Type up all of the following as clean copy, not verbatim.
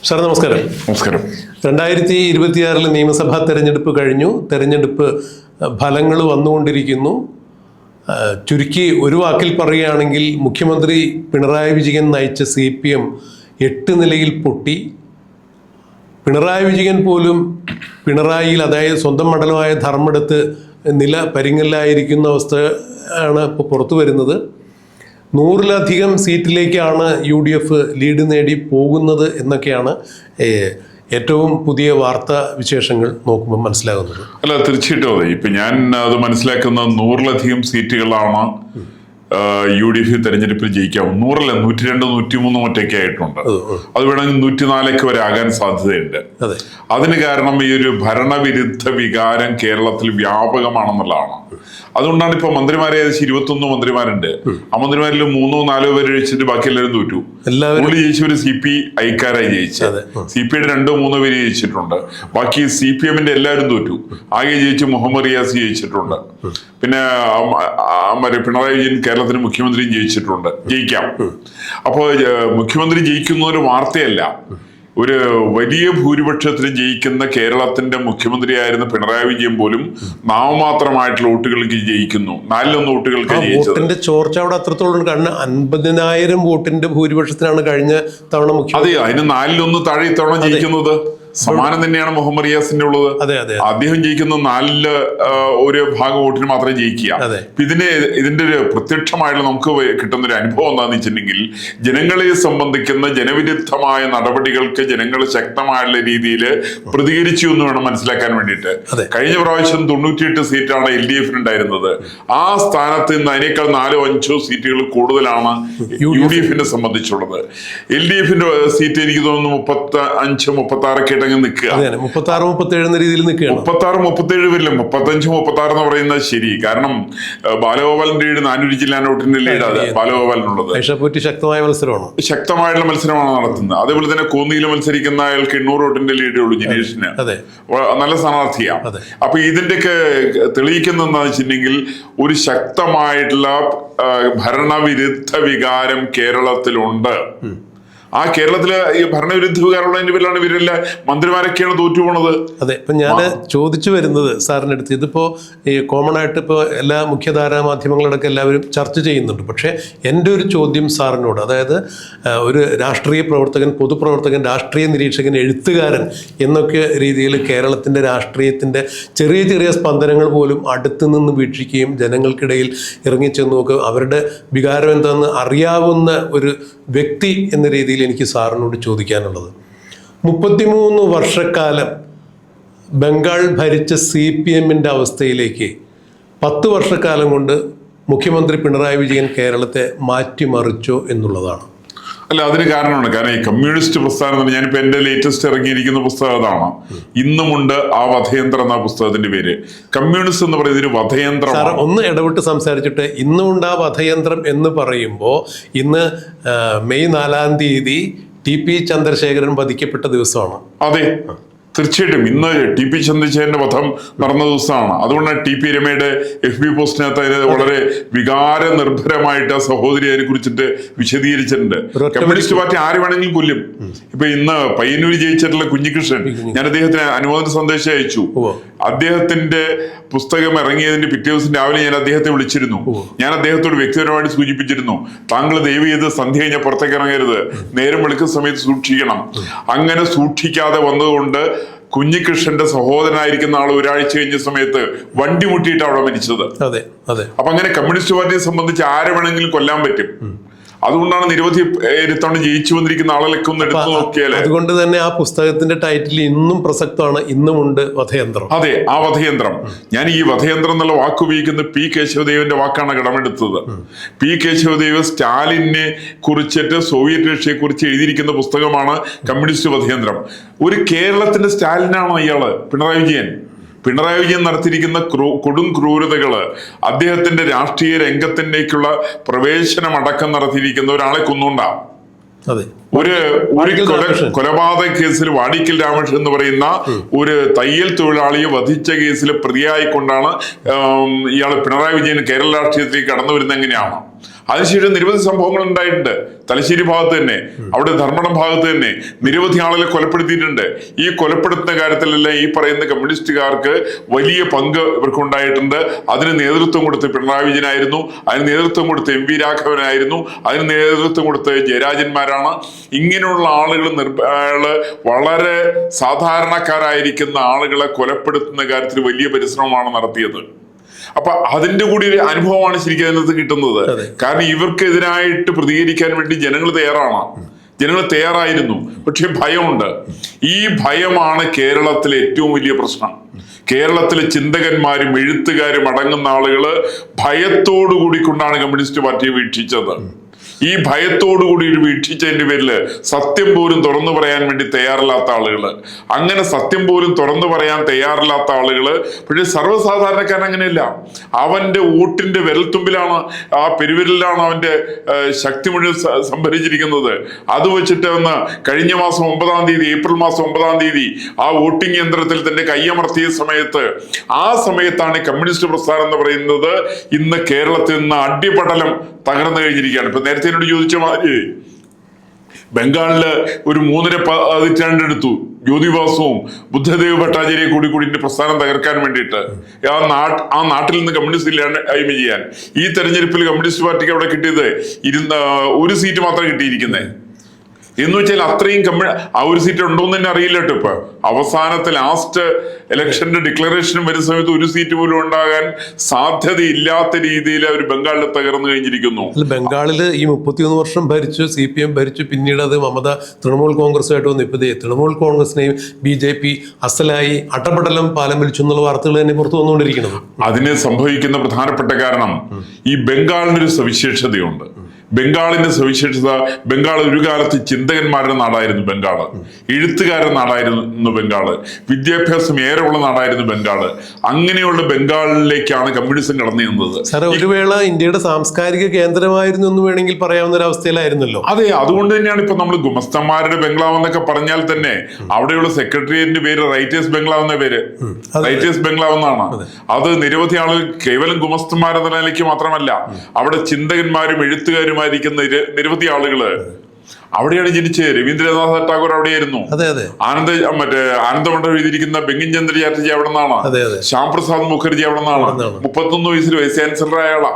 Sir നമസ്കാരം. നമസ്കാരം. 2026 നിയമസഭാ തെരഞ്ഞെടുപ്പ് കഴിഞ്ഞു. തെരഞ്ഞെടുപ്പ് ഫലങ്ങൾ വന്നുകൊണ്ടിരിക്കുന്നു. ചുരുക്കി ഒരു വാക്കിൽ പറയുകയാണെങ്കിൽ മുഖ്യമന്ത്രി പിണറായി വിജയൻ നയിച്ച CPM 8 നിലയിൽ പൊട്ടി. പിണറായി വിജയൻ പോലും പിണറായിയിൽ, അതായത് സ്വന്തം മണ്ഡലമായ ധർമ്മടത്ത് നില പരിങ്ങലായിരിക്കുന്ന അവസ്ഥ ആണ് ഇപ്പോൾ പുറത്തു വരുന്നത്. 100-ലധികം സീറ്റിലേക്കാണ് UDF ലീഡ് നേടി പോകുന്നത് എന്നൊക്കെയാണ് ഏറ്റവും പുതിയ വാർത്താ വിശേഷങ്ങൾ നോക്കുമ്പോൾ മനസ്സിലാകുന്നത്. അല്ല, തീർച്ചയായിട്ടും അതെ. ഇപ്പൊ ഞാൻ അത് മനസ്സിലാക്കുന്ന 100-ലധികം സീറ്റുകളാണ് UDF തെരഞ്ഞെടുപ്പിൽ ജയിക്കാം. 100-ല്ല, 102, 103 മറ്റൊക്കെ ആയിട്ടുണ്ട്. അത് വേണമെങ്കിൽ 104 വരെ ആകാൻ സാധ്യതയുണ്ട്. അതിന് കാരണം ഈ ഒരു ഭരണവിരുദ്ധ വികാരം കേരളത്തിൽ വ്യാപകമാണെന്നുള്ളതാണ്. അതുകൊണ്ടാണ് ഇപ്പൊ മന്ത്രിമാരെ ഏകദേശം 21 മന്ത്രിമാരുണ്ട്. ആ മന്ത്രിമാരിൽ 3-4 പേര് ജയിച്ചിട്ട് ബാക്കി എല്ലാവരും തോറ്റു. പുള്ളി ജയിച്ചവര് CPI-ക്കാരായി ജയിച്ചത്. CPI-യുടെ 2-3 പേര് ജയിച്ചിട്ടുണ്ട്. ബാക്കി CPM-ന്റെ എല്ലാവരും തോറ്റു. ആകെ ജയിച്ച് മുഹമ്മദ് റിയാസ് ജയിച്ചിട്ടുണ്ട്. പിന്നെ പിണറായി വിജയൻ കേരളത്തിന് മുഖ്യമന്ത്രിയും ജയിക്കാം. അപ്പോൾ മുഖ്യമന്ത്രി ജയിക്കുന്ന ഒരു വാർത്തയല്ല. ഒരു വലിയ ഭൂരിപക്ഷത്തിൽ ജയിക്കുന്ന കേരളത്തിന്റെ മുഖ്യമന്ത്രിയായിരുന്ന പിണറായി വിജയൻ പോലും നാമമാത്രമായിട്ടുള്ള വോട്ടുകൾക്ക് ജയിക്കുന്നു. 4-1 വോട്ടുകൾക്ക് വോട്ടിന്റെ ചോർച്ച അവിടെ അത്രത്തോളം. കാരണം 50,000 വോട്ടിന്റെ ഭൂരിപക്ഷത്തിനാണ് കഴിഞ്ഞ തവണ മുഖ്യമന്ത്രി. അതെ, അതിന് 4-1 താഴെ ഇത്തവണ ജയിക്കുന്നത്. സമാനം തന്നെയാണ് മുഹമ്മദ് റിയാസിന്റെ ഉള്ളത്. അദ്ദേഹം ജയിക്കുന്ന 1/4 ഭാഗം വോട്ടിന് മാത്രമേ ജയിക്കുക. ഇതിന്റെ ഒരു പ്രത്യക്ഷമായിട്ടുള്ള നമുക്ക് കിട്ടുന്ന ഒരു അനുഭവം എന്താണെന്ന് വെച്ചിട്ടുണ്ടെങ്കിൽ, ജനങ്ങളെ സംബന്ധിക്കുന്ന ജനവിരുദ്ധമായ നടപടികൾക്ക് ജനങ്ങൾ ശക്തമായുള്ള രീതിയിൽ പ്രതികരിച്ചു എന്ന് വേണം മനസ്സിലാക്കാൻ വേണ്ടിയിട്ട്. കഴിഞ്ഞ പ്രാവശ്യം 98 സീറ്റാണ് LDF ഉണ്ടായിരുന്നത്. ആ സ്ഥാനത്ത് നിന്ന് അതിനേക്കാൾ 4-5 സീറ്റുകൾ കൂടുതലാണ് UDF സംബന്ധിച്ചുള്ളത്. LDF സീറ്റ് എനിക്ക് തോന്നുന്നു 35-36 നിൽക്കുക. 36-37 രീതിയിൽ നിൽക്കുകയാണ്. 36-37 വരില്ല, 35-36 എന്ന് പറയുന്നത് ശരി. കാരണം ബാലഗോപാലിന്റെ ലീഡ് 400 ജില്ലാ നോട്ടിന്റെ ലീഡാണ് ബാലഗോപാലിനുള്ളത്. ശക്തമായിട്ടുള്ള മത്സരമാണ് നടത്തുന്നത്. അതേപോലെ തന്നെ കോന്നിയിൽ മത്സരിക്കുന്ന അയാൾക്ക് 800 വോട്ടിന്റെ ലീഡേ ഉള്ളൂ. ജിനേഷിന് നല്ല സ്ഥാനാർത്ഥിയാണ്. അപ്പൊ ഇതിന്റെയൊക്കെ തെളിയിക്കുന്ന എന്താണെന്ന് വെച്ചിട്ടുണ്ടെങ്കിൽ, ഒരു ശക്തമായിട്ടുള്ള ഭരണവിരുദ്ധ വികാരം കേരളത്തിലുണ്ട്. ആ കേരളത്തിലെ ഈ ഭരണവിരുദ്ധ വികാരമുള്ളതിന്റെ പേരിലാണ് ഇവരെല്ലാം മന്ത്രിമാരൊക്കെയാണ് തോറ്റുപോണത്. അതെ, ഇപ്പൊ ഞാൻ ചോദിച്ചു വരുന്നത് സാറിൻ്റെ അടുത്ത്, ഇതിപ്പോ ഈ കോമൺ ആയിട്ട് ഇപ്പോൾ എല്ലാ മുഖ്യധാരാ മാധ്യമങ്ങളടക്കം എല്ലാവരും ചർച്ച ചെയ്യുന്നുണ്ട്. പക്ഷേ എൻ്റെ ഒരു ചോദ്യം സാറിനോട്, അതായത് ഒരു രാഷ്ട്രീയ പ്രവർത്തകൻ, പൊതുപ്രവർത്തകൻ, രാഷ്ട്രീയ നിരീക്ഷകൻ, എഴുത്തുകാരൻ എന്നൊക്കെ രീതിയിൽ കേരളത്തിൻ്റെ രാഷ്ട്രീയത്തിൻ്റെ ചെറിയ ചെറിയ സ്പന്ദനങ്ങൾ പോലും അടുത്തു നിന്ന് വീക്ഷിക്കുകയും ജനങ്ങൾക്കിടയിൽ ഇറങ്ങിച്ചെന്ന് നോക്കുക, അവരുടെ വികാരം എന്താണെന്ന് അറിയാവുന്ന ഒരു വ്യക്തി എന്ന രീതിയിൽ എനിക്ക് സാറിനോട് ചോദിക്കാനുള്ളത്, 33 വർഷക്കാലം ബംഗാൾ ഭരിച്ച CPM-ന്റെ അവസ്ഥയിലേക്ക് 10 വർഷക്കാലം കൊണ്ട് മുഖ്യമന്ത്രി പിണറായി വിജയൻ കേരളത്തെ മാറ്റിമറിച്ചോ എന്നുള്ളതാണ്. അല്ല, അതിന് കാരണമാണ്. കാരണം ഈ കമ്മ്യൂണിസ്റ്റ് പ്രസ്ഥാനം, ഞാനിപ്പോ എന്റെ ലേറ്റസ്റ്റ് ഇറങ്ങിയിരിക്കുന്ന പുസ്തകം അതാണ്. ഇന്നുമുണ്ട് ആ വധയന്ത്രം എന്ന പുസ്തകത്തിന്റെ പേര്. കമ്മ്യൂണിസ്റ്റ് എന്ന് പറയുന്നത് ഒരു വധയന്ത്രം. ഒന്ന് ഇടവിട്ട് സംസാരിച്ചിട്ട്, ഇന്നുമുണ്ട് ആ വധയന്ത്രം എന്ന് പറയുമ്പോൾ, ഇന്ന് മെയ് 4-ാം തീയതി TP ചന്ദ്രശേഖരൻ വധിക്കപ്പെട്ട ദിവസമാണ്. അതെ, തീർച്ചയായിട്ടും ഇന്ന് TP ചന്ദ്രശേഖരന്റെ വധം നടന്ന ദിവസമാണ്. അതുകൊണ്ടാണ് TP രമയുടെ FB പോസ്റ്റിനകത്ത് അതിന് വളരെ വികാര നിർഭരമായിട്ട് ആ സഹോദരി അതിനെ കുറിച്ചിട്ട് വിശദീകരിച്ചിട്ടുണ്ട്. കമ്മ്യൂണിസ്റ്റ് പാർട്ടി ആര് വേണമെങ്കിലും കൊല്ലും. ഇപ്പൊ ഇന്ന് പയ്യന്നൂർ ജയിച്ചിട്ടുള്ള കുഞ്ഞികൃഷ്ണൻ, ഞാൻ അദ്ദേഹത്തിന് അനുമോദന സന്ദേശം അയച്ചു. അദ്ദേഹത്തിന്റെ പുസ്തകം ഇറങ്ങിയതിന്റെ പിറ്റേ ദിവസം രാവിലെ ഞാൻ അദ്ദേഹത്തെ വിളിച്ചിരുന്നു. ഞാൻ അദ്ദേഹത്തോട് വ്യക്തിപരമായിട്ട് സൂചിപ്പിച്ചിരുന്നു, താങ്കൾ ദയവ് ചെയ്ത് സന്ധ്യ കഴിഞ്ഞാൽ പുറത്തേക്ക് ഇറങ്ങരുത്, നേരം വെളുക്കുന്ന സമയത്ത് സൂക്ഷിക്കണം. അങ്ങനെ സൂക്ഷിക്കാതെ വന്നതുകൊണ്ട് കുഞ്ഞികൃഷ്ണന്റെ സഹോദരനായിരിക്കുന്ന ആൾ ഒരാഴ്ച കഴിഞ്ഞ സമയത്ത് വണ്ടി മുട്ടിയിട്ട് അവിടെ മരിച്ചത്. അപ്പൊ അങ്ങനെ കമ്മ്യൂണിസ്റ്റ് പാർട്ടിയെ സംബന്ധിച്ച് ആരെ വേണമെങ്കിലും കൊല്ലാൻ പറ്റും. അതുകൊണ്ടാണ് നിരവധി തവണ ജയിച്ചു വന്നിരിക്കുന്ന ആളുകളൊക്കെ ഒന്ന് എടുത്തു നോക്കിയാൽ. അതുകൊണ്ട് തന്നെ ആ പുസ്തകത്തിന്റെ ടൈറ്റിൽ ഇന്നും പ്രസക്തമാണ്, ഇന്നുമുണ്ട് വധയന്ത്രം. അതെ, ആ വധയന്ത്രം. ഞാൻ ഈ വധയന്ത്രം എന്നുള്ള വാക്ക് ഉപയോഗിക്കുന്ന P. കേശവദേവന്റെ വാക്കാണ് കടമെടുത്തത്. P. കേശവദേവ് സ്റ്റാലിനെ കുറിച്ചിട്ട് സോവിയറ്റ് റഷ്യയെ കുറിച്ച് എഴുതിയിരിക്കുന്ന പുസ്തകമാണ് കമ്മ്യൂണിസ്റ്റ് വധയന്ത്രം. ഒരു കേരളത്തിന്റെ സ്റ്റാലിനാണോ ഇയാള് പിണറായി വിജയൻ നടത്തിയിരിക്കുന്ന കൊടും ക്രൂരതകള്, അദ്ദേഹത്തിന്റെ രാഷ്ട്രീയ രംഗത്തിലേക്കുള്ള പ്രവേശനം അടക്കം നടത്തിയിരിക്കുന്ന ഒരാളെ കൊന്നുകൊണ്ടാണ്. ഒരു കൊലപാതക കേസിൽ വാടിക്കൽ രാമകൃഷ്ണൻ എന്ന് പറയുന്ന ഒരു തയ്യൽ തൊഴിലാളിയെ വധിച്ച കേസിൽ പ്രതിയായിക്കൊണ്ടാണ് ഇയാൾ പിണറായി വിജയൻ കേരള രാഷ്ട്രീയത്തിലേക്ക് കടന്നു വരുന്നത്. എങ്ങനെയാണ് അതിനുശേഷം നിരവധി സംഭവങ്ങൾ ഉണ്ടായിട്ടുണ്ട്. തലശ്ശേരി ഭാഗത്ത് തന്നെ, അവിടെ ധർമ്മടം ഭാഗത്ത് തന്നെ നിരവധി ആളുകളെ കൊലപ്പെടുത്തിയിട്ടുണ്ട്. ഈ കൊലപ്പെടുത്തുന്ന കാര്യത്തിലെല്ലാം ഈ പറയുന്ന കമ്മ്യൂണിസ്റ്റുകാർക്ക് വലിയ പങ്ക് ഇവർക്കുണ്ടായിട്ടുണ്ട്. അതിന് നേതൃത്വം കൊടുത്ത് പിണറായി വിജയനായിരുന്നു, അതിന് നേതൃത്വം കൊടുത്ത് എം വി രാഘവനായിരുന്നു, അതിന് നേതൃത്വം കൊടുത്ത് ജയരാജന്മാരാണ്. ഇങ്ങനെയുള്ള ആളുകൾ വളരെ സാധാരണക്കാരായിരിക്കുന്ന ആളുകളെ കൊലപ്പെടുത്തുന്ന കാര്യത്തിൽ വലിയ പരിശ്രമമാണ് നടത്തിയത്. അപ്പൊ അതിന്റെ കൂടി ഒരു അനുഭവമാണ് ശരിക്കും അതിനകത്ത് കിട്ടുന്നത്. കാരണം ഇവർക്കെതിരായിട്ട് പ്രതികരിക്കാൻ വേണ്ടി ജനങ്ങൾ തയ്യാറായിരുന്നു. പക്ഷെ ഭയമുണ്ട്. ഈ ഭയമാണ് കേരളത്തിലെ ഏറ്റവും വലിയ പ്രശ്നം. കേരളത്തിലെ ചിന്തകന്മാരും എഴുത്തുകാരും അടങ്ങുന്ന ആളുകള് ഭയത്തോടു കൂടിക്കൊണ്ടാണ് കമ്മ്യൂണിസ്റ്റ് പാർട്ടിയെ വീക്ഷിച്ചത്. ഈ ഭയത്തോടുകൂടി വീക്ഷിച്ചതിന്റെ പേരില് സത്യം പോലും തുറന്നു പറയാൻ വേണ്ടി തയ്യാറില്ലാത്ത ആളുകള്, അങ്ങനെ സത്യം പോലും തുറന്നു പറയാൻ തയ്യാറില്ലാത്ത ആളുകള്. പക്ഷെ സർവ്വസാധാരണക്കാരൻ അങ്ങനെയല്ല. അവന്റെ വോട്ടിന്റെ വിരൽത്തുമ്പിലാണ്, ആ പെരുവിരലിലാണ് അവന്റെ ശക്തി മുഴുവൻ സംഭരിച്ചിരിക്കുന്നത്. അത് വെച്ചിട്ട് ഒന്ന് കഴിഞ്ഞ മാസം 9-ാം തീയതി, ഏപ്രിൽ മാസം 9-ാം തീയതി ആ വോട്ടിംഗ് യന്ത്രത്തിൽ തന്നെ കയ്യമർത്തിയ സമയത്ത്, ആ സമയത്താണ് കമ്മ്യൂണിസ്റ്റ് പ്രസ്ഥാനം എന്ന് പറയുന്നത് ഇന്ന് കേരളത്തിൽ നിന്ന് അടിപടലം തകർന്നു കഴിഞ്ഞിരിക്കുകയാണ്. ഇപ്പൊ നേരത്തെ എന്നോട് ചോദിച്ച മാതിരി ബംഗാളില് ഒരു 3.5 പതിറ്റാണ്ടെടുത്തു ജ്യോതിബാസുവും ബുദ്ധദേവ് ഭട്ടാചാര്യ കൂടി പ്രസ്ഥാനം തകർക്കാൻ വേണ്ടിയിട്ട്, ആ നാട്ടിൽ നിന്ന് കമ്മ്യൂണിസ്റ്റ് ഇല്ലായ്മ ചെയ്യാൻ. ഈ തെരഞ്ഞെടുപ്പിൽ കമ്മ്യൂണിസ്റ്റ് പാർട്ടിക്ക് അവിടെ കിട്ടിയത് 1 സീറ്റ് മാത്രം കിട്ടിയിരിക്കുന്നത്. എന്ന് വെച്ചാൽ അത്രയും ആ 1 സീറ്റ് ഉണ്ടോന്ന് തന്നെ അറിയില്ല കേട്ടോ. ഇപ്പൊ അവസാനത്തെ ലാസ്റ്റ് ഇലക്ഷന്റെ ഡിക്ലറേഷനും വരുന്ന സമയത്ത് 1 സീറ്റ് പോലും ഉണ്ടാകാൻ സാധ്യതയില്ലാത്ത രീതിയിൽ അവർ ബംഗാളിൽ തകർന്നു കഴിഞ്ഞിരിക്കുന്നു. ബംഗാളിൽ ഈ 31 വർഷം ഭരിച്ചു, CPM ഭരിച്ചു, പിന്നീട് അത് മമത തൃണമൂൽ കോൺഗ്രസുമായിട്ട് വന്നു. ഇപ്പൊ തൃണമൂൽ കോൺഗ്രസിനെയും BJP അസലായി അട്ടപടലം പാലം വലിച്ചു എന്നുള്ള വാർത്തകൾ തന്നെ പുറത്തു വന്നുകൊണ്ടിരിക്കുന്നത്. അതിന് സംഭവിക്കുന്ന പ്രധാനപ്പെട്ട കാരണം ഈ ബംഗാളിനൊരു സവിശേഷതയുണ്ട്. ബംഗാളിന്റെ സവിശേഷത, ബംഗാൾ ഒരു കാലത്ത് ചിന്തകന്മാരുടെ നാടായിരുന്നു ബംഗാള്, എഴുത്തുകാരുടെ നാടായിരുന്നു ബംഗാള്, വിദ്യാഭ്യാസം ഏറെയുള്ള നാടായിരുന്നു ബംഗാള്. അങ്ങനെയുള്ള ബംഗാളിലേക്കാണ് കമ്മ്യൂണിസം കടന്നു ചെന്നത്. സാർ, ഒരു വേള ഇന്ത്യയുടെ സാംസ്കാരിക കേന്ദ്രമായിരുന്നു എന്ന് വേണമെങ്കിൽ പറയാവുന്ന ഒരു അവസ്ഥയിലായിരുന്നല്ലോ. അതെ, അതുകൊണ്ട് തന്നെയാണ് ഇപ്പൊ നമ്മൾ ഗുമസ്തന്മാരുടെ ബംഗ്ലാവ് എന്നൊക്കെ പറഞ്ഞാൽ തന്നെ അവിടെയുള്ള സെക്രട്ടേറിയറ്റിന്റെ പേര് റൈറ്റേഴ്സ് ബംഗ്ലാവ് എന്ന പേര്, റൈറ്റേഴ്സ് ബംഗ്ലാവ് എന്നാണ്. അത് നിരവധി ആളുകൾ കേവലം ഗുമസ്തന്മാരെന്ന നിലയ്ക്ക് മാത്രമല്ല, അവിടെ ചിന്തകന്മാരും എഴുത്തുകാരും നിരവധി ആളുകള് അവിടെയാണ് ജനിച്ചത്. രവീന്ദ്രനാഥ ടാഗോർ അവിടെയായിരുന്നു. ആനന്ദമണ്ഡലം എഴുതിയിരിക്കുന്ന ബങ്കിം ചന്ദ്ര ചാറ്റർജി അവിടെ നിന്നാണ്. ശ്യാം പ്രസാദ് മുഖർജി അവിടെ നിന്നാണ്. 31 വയസ്സിൽ വൈസ് ചാൻസലർ അയാളാ.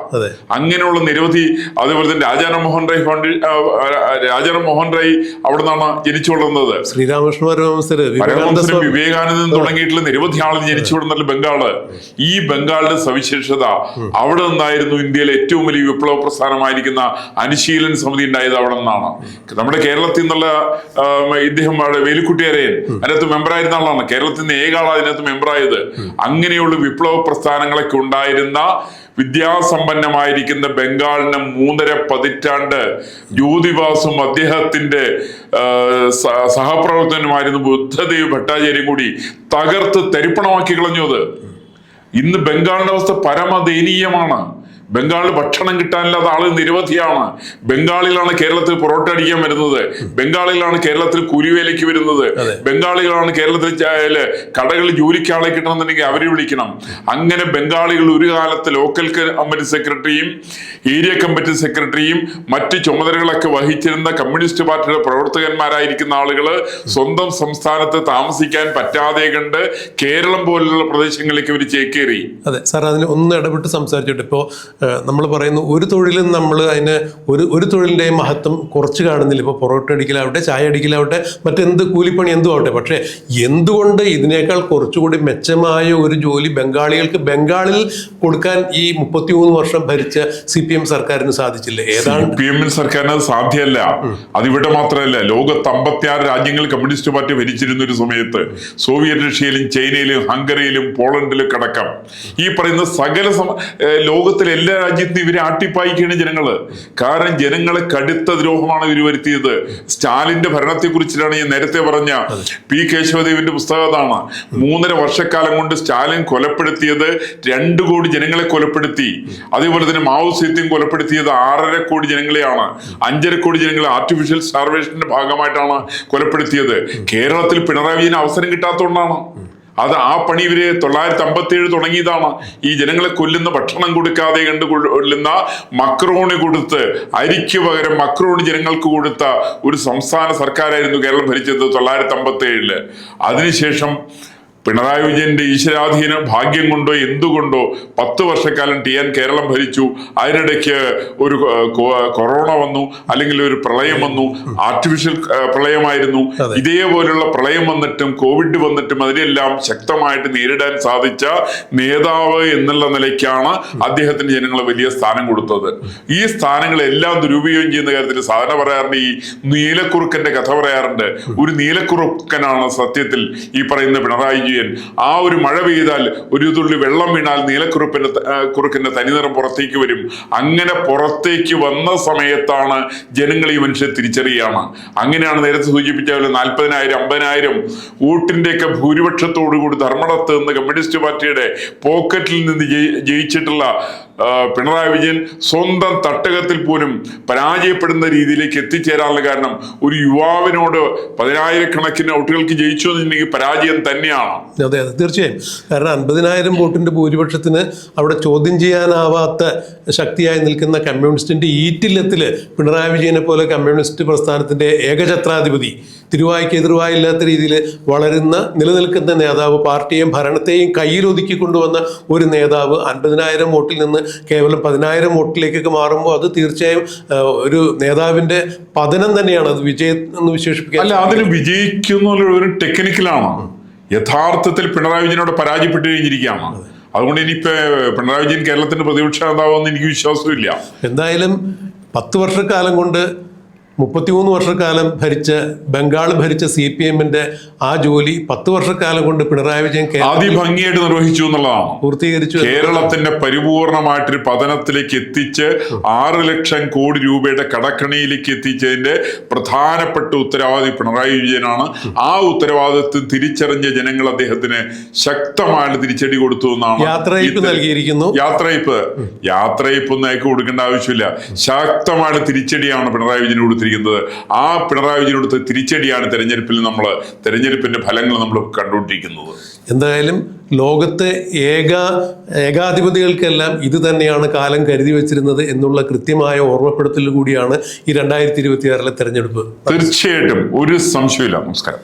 അങ്ങനെയുള്ള നിരവധി, അതേപോലെ തന്നെ രാജാറാം മോഹൻ റായ് അവിടെ നിന്നാണ് ജനിച്ചു വളർന്നത്. പരമഹംസരും വിവേകാനന്ദൻ തുടങ്ങിയിട്ടുള്ള നിരവധി ആളുകൾ ജനിച്ചു വളർന്ന ബംഗാള്. ഈ ബംഗാളിന്റെ സവിശേഷത, അവിടെ നിന്നായിരുന്നു ഇന്ത്യയിലെ ഏറ്റവും വലിയ വിപ്ലവ പ്രസ്ഥാനമായിരിക്കുന്ന അനുശീലൻ സമിതി ഉണ്ടായത് അവിടെ നിന്നാണ്. നമ്മുടെ കേരളത്തിൽ നിന്നുള്ള ഇദ്ദേഹം വേലുക്കുട്ടിയരയൻ അതിനകത്ത് മെമ്പറായിരുന്ന ആളാണ്. കേരളത്തിൽ നിന്ന് ഏകാളാണ് അതിനകത്ത് മെമ്പറായത്. അങ്ങനെയുള്ള വിപ്ലവ പ്രസ്ഥാനങ്ങളൊക്കെ ഉണ്ടായിരുന്ന വിദ്യാസമ്പന്നമായിരിക്കുന്ന ബംഗാളിന് 3.5 പതിറ്റാണ്ട് ജ്യോതിബാസും അദ്ദേഹത്തിന്റെ സഹപ്രവർത്തകനുമായിരുന്നു ബുദ്ധദേവ് ഭട്ടാചാര്യം കൂടി തകർത്ത് തരിപ്പണമാക്കി കളഞ്ഞത്. ഇന്ന് ബംഗാളിന്റെ അവസ്ഥ പരമദയനീയമാണ്. ബംഗാളിൽ ഭക്ഷണം കിട്ടാനില്ലാത്ത ആളുകൾ നിരവധിയാണ്. ബംഗാളിലാണ് കേരളത്തിൽ പൊറോട്ട അടിക്കാൻ വരുന്നത്, ബംഗാളിലാണ് കേരളത്തിൽ കൂലിവേലയ്ക്ക് വരുന്നത്, ബംഗാളികളാണ് കേരളത്തിൽ കടകളിൽ ജോലിക്ക് ആളെ കിട്ടണമെന്നുണ്ടെങ്കിൽ അവരെ വിളിക്കണം. അങ്ങനെ ബംഗാളികൾ ഒരു കാലത്ത് ലോക്കൽ കമ്മിറ്റി സെക്രട്ടറിയും ഏരിയ കമ്മിറ്റി സെക്രട്ടറിയും മറ്റ് ചുമതലകളൊക്കെ വഹിച്ചിരുന്ന കമ്മ്യൂണിസ്റ്റ് പാർട്ടിയുടെ പ്രവർത്തകന്മാരായിരിക്കുന്ന ആളുകൾ സ്വന്തം സംസ്ഥാനത്ത് താമസിക്കാൻ പറ്റാതെ കണ്ട് കേരളം പോലുള്ള പ്രദേശങ്ങളിലേക്ക് അവർ ചേക്കേറി. അതെ സാർ, അതിന് ഒന്ന് ഇടപെട്ട് സംസാരിച്ചിട്ട്, ഇപ്പോൾ നമ്മൾ പറയുന്നു ഒരു തൊഴിലും നമ്മൾ അതിന് ഒരു തൊഴിലിൻ്റെയും മഹത്വം കുറച്ച് കാണുന്നില്ല. ഇപ്പോൾ പൊറോട്ട അടിക്കലാവട്ടെ, ചായ അടിക്കലാവട്ടെ, മറ്റെന്ത് കൂലിപ്പണി എന്തും ആവട്ടെ. പക്ഷേ എന്തുകൊണ്ട് ഇതിനേക്കാൾ കുറച്ചുകൂടി മെച്ചമായ ഒരു ജോലി ബംഗാളിൽ കൊടുക്കാൻ ഈ 33 വർഷം ഭരിച്ച CPM സർക്കാരിന് സാധിച്ചില്ല? CPM സർക്കാരിന് അത് സാധ്യമല്ല. അതിവിടെ മാത്രമല്ല, ലോകത്ത് 56 രാജ്യങ്ങൾ കമ്മ്യൂണിസ്റ്റ് പാർട്ടി ഭരിച്ചിരുന്ന ഒരു സമയത്ത് സോവിയറ്റ് റഷ്യയിലും ചൈനയിലും ഹംഗറിയിലും പോളണ്ടിലും അടക്കം ഈ പറയുന്ന സകല ലോകത്തിലെ എല്ലാ രാജ്യത്തും ഇവരെ ആട്ടിപ്പായിക്കാണ് ജനങ്ങള്. കാരണം ജനങ്ങളെ കടുത്ത ദ്രോഹമാണ് ഇവർ വരുത്തിയത്. സ്റ്റാലിന്റെ ഭരണത്തെ കുറിച്ചിട്ടാണ് ഞാൻ നേരത്തെ പറഞ്ഞ P. കേശവദേവിന്റെ പുസ്തകം. അതാണ് 3.5 വർഷക്കാലം കൊണ്ട് സ്റ്റാലിൻ കൊലപ്പെടുത്തിയത് 2 കോടി ജനങ്ങളെ കൊലപ്പെടുത്തി. അതേപോലെ തന്നെ മാവോ സേതുങ് കൊലപ്പെടുത്തിയത് 6.5 കോടി ജനങ്ങളെയാണ്. 5.5 കോടി ജനങ്ങളെ ആർട്ടിഫിഷ്യൽ സ്റ്റാർവേഷന്റെ ഭാഗമായിട്ടാണ് കൊലപ്പെടുത്തിയത്. കേരളത്തിൽ പിണറായി വിജയന് അവസരം കിട്ടാത്തതുകൊണ്ടാണ്. ആ പണി ഇവര് 957 തുടങ്ങിയതാണ്. ഈ ജനങ്ങളെ കൊല്ലുന്ന, ഭക്ഷണം കൊടുക്കാതെ കണ്ട് കൊല്ലുന്ന മക്രോണി കൊടുത്ത്, അരിക്ക് പകരം മക്രോണി ജനങ്ങൾക്ക് കൊടുത്ത ഒരു സംസ്ഥാന സർക്കാരായിരുന്നു കേരളം ഭരിച്ചത് 957. അതിനുശേഷം പിണറായി വിജയന്റെ ഈശ്വരാധീന ഭാഗ്യം കൊണ്ടോ എന്തുകൊണ്ടോ 10 വർഷക്കാലം കേരളം ഭരിച്ചു. അതിനിടയ്ക്ക് ഒരു കൊറോണ വന്നു, അല്ലെങ്കിൽ ഒരു പ്രളയം വന്നു. ആർട്ടിഫിഷ്യൽ പ്രളയമായിരുന്നു. ഇതേപോലുള്ള പ്രളയം വന്നിട്ടും കോവിഡ് വന്നിട്ടും അതിനെല്ലാം ശക്തമായിട്ട് നേരിടാൻ സാധിച്ച നേതാവ് എന്നുള്ള നിലയ്ക്കാണ് അദ്ദേഹത്തിന് ജനങ്ങൾ വലിയ സ്ഥാനം കൊടുത്തത്. ഈ സ്ഥാനങ്ങളെല്ലാം ദുരുപയോഗം ചെയ്യുന്ന കാര്യത്തിൽ സാധാരണ പറയാറുണ്ട്, ഈ നീലക്കുറുക്കന്റെ കഥ പറയാറുണ്ട്. ഒരു നീലക്കുറുക്കനാണ് സത്യത്തിൽ ഈ പറയുന്ന പിണറായി വിജയൻ. ആ ഒരു മഴ പെയ്താൽ ഒരു തുള്ളി വെള്ളം വീണാൽ കുറുക്കന്റെ തനിനിറം പുറത്തേക്ക് വരും. അങ്ങനെ പുറത്തേക്ക് വന്ന സമയത്താണ് ജനങ്ങൾ ഈ മനുഷ്യരെ തിരിച്ചറിയാണ്. അങ്ങനെയാണ് നേരത്തെ സൂചിപ്പിച്ച പോലെ 40,000 50,000 വോട്ടിന്റെയൊക്കെ ഭൂരിപക്ഷത്തോടുകൂടി ധർമ്മടത്ത് നിന്ന് കമ്മ്യൂണിസ്റ്റ് പാർട്ടിയുടെ പോക്കറ്റിൽ നിന്ന് ജയിച്ചിട്ടുള്ള പിണറായി വിജയൻ സ്വന്തം തട്ടകത്തിൽ പോലും പരാജയപ്പെടുന്ന രീതിയിലേക്ക് എത്തിച്ചേരാനുള്ള കാരണം ഒരു യുവാവിനോട് 10,000 വോട്ടുകൾക്ക് ജയിച്ചു എന്നുണ്ടെങ്കിൽ പരാജയം തന്നെയാണ്. അതെ, തീർച്ചയായും. കാരണം 50,000 വോട്ടിന്റെ ഭൂരിപക്ഷത്തിന് അവിടെ ചോദ്യം ചെയ്യാനാവാത്ത ശക്തിയായി നിൽക്കുന്ന കമ്മ്യൂണിസ്റ്റിന്റെ ഈറ്റില്ലത്തില് പിണറായി വിജയനെ പോലെ കമ്മ്യൂണിസ്റ്റ് പ്രസ്ഥാനത്തിന്റെ ഏകഛത്രാധിപതി, തിരുവായ്ക്ക് എതിർവായില്ലാത്ത രീതിയിൽ നിലനിൽക്കുന്ന നേതാവ്, പാർട്ടിയെയും ഭരണത്തെയും കയ്യിലൊതുക്കി കൊണ്ടുവന്ന ഒരു നേതാവ് 50,000 വോട്ടിൽ നിന്ന് കേവലം 10,000 വോട്ടിലേക്കൊക്കെ മാറുമ്പോൾ അത് തീർച്ചയായും ഒരു നേതാവിന്റെ പതനം തന്നെയാണ്. അത് വിജയം എന്ന് വിശേഷിപ്പിക്കാൻ അല്ല, അതിന് വിജയിക്കുന്ന ഒരു ടെക്നിക്കലാണ്. യഥാർത്ഥത്തിൽ പിണറായി വിജയനോട് പരാജയപ്പെട്ടു കഴിഞ്ഞിരിക്കുകയാണ്. അതുകൊണ്ട് ഇനിയിപ്പോ പിണറായി വിജയൻ കേരളത്തിന്റെ പ്രതിപക്ഷ നേതാവെന്ന് എനിക്ക് വിശ്വാസമില്ല. എന്തായാലും 10 വർഷക്കാലം കൊണ്ട് 33 വർഷക്കാലം ബംഗാൾ ഭരിച്ച CPM-ന്റെ ആ ജോലി 10 വർഷക്കാലം കൊണ്ട് പിണറായി വിജയൻ അതിഭംഗിയായിട്ട് നിർവഹിച്ചു എന്നുള്ളതാണ്, പൂർത്തീകരിച്ചു. കേരളത്തിന്റെ പരിപൂർണമായിട്ടൊരു പതനത്തിലേക്ക് എത്തിച്ച് 6 ലക്ഷം കോടി രൂപയുടെ കടക്കണിയിലേക്ക് എത്തിച്ചതിന്റെ പ്രധാനപ്പെട്ട ഉത്തരവാദി പിണറായി വിജയനാണ്. ആ ഉത്തരവാദിത്വം തിരിച്ചറിഞ്ഞ ജനങ്ങൾ അദ്ദേഹത്തിന് ശക്തമായിട്ട് തിരിച്ചടി കൊടുത്തു എന്നാണ്. യാത്രയയപ്പ് നൽകിയിരിക്കുന്നു. യാത്രയപ്പ് ഒന്നും അയക്ക് കൊടുക്കേണ്ട ആവശ്യമില്ല. ശക്തമായിട്ട് തിരിച്ചടിയാണ് പിണറായി വിജയൻ കൊടുത്തിരിക്കുന്നത്. ആ പിണറായി വിജയൻ കൊടുത്ത തിരിച്ചടിയാണ് തെരഞ്ഞെടുപ്പിന്റെ ഫലങ്ങൾ നമ്മൾ കണ്ടുകൊണ്ടിരിക്കുന്നത്. എന്തായാലും ലോകത്തെ ഏകാധിപതികൾക്കെല്ലാം ഇത് തന്നെയാണ് കാലം കരുതി വെച്ചിരുന്നത് എന്നുള്ള കൃത്യമായ ഓർമ്മപ്പെടുത്തൽ കൂടിയാണ് ഈ 2026 തെരഞ്ഞെടുപ്പ്. തീർച്ചയായിട്ടും ഒരു സംശയമില്ല. നമസ്കാരം.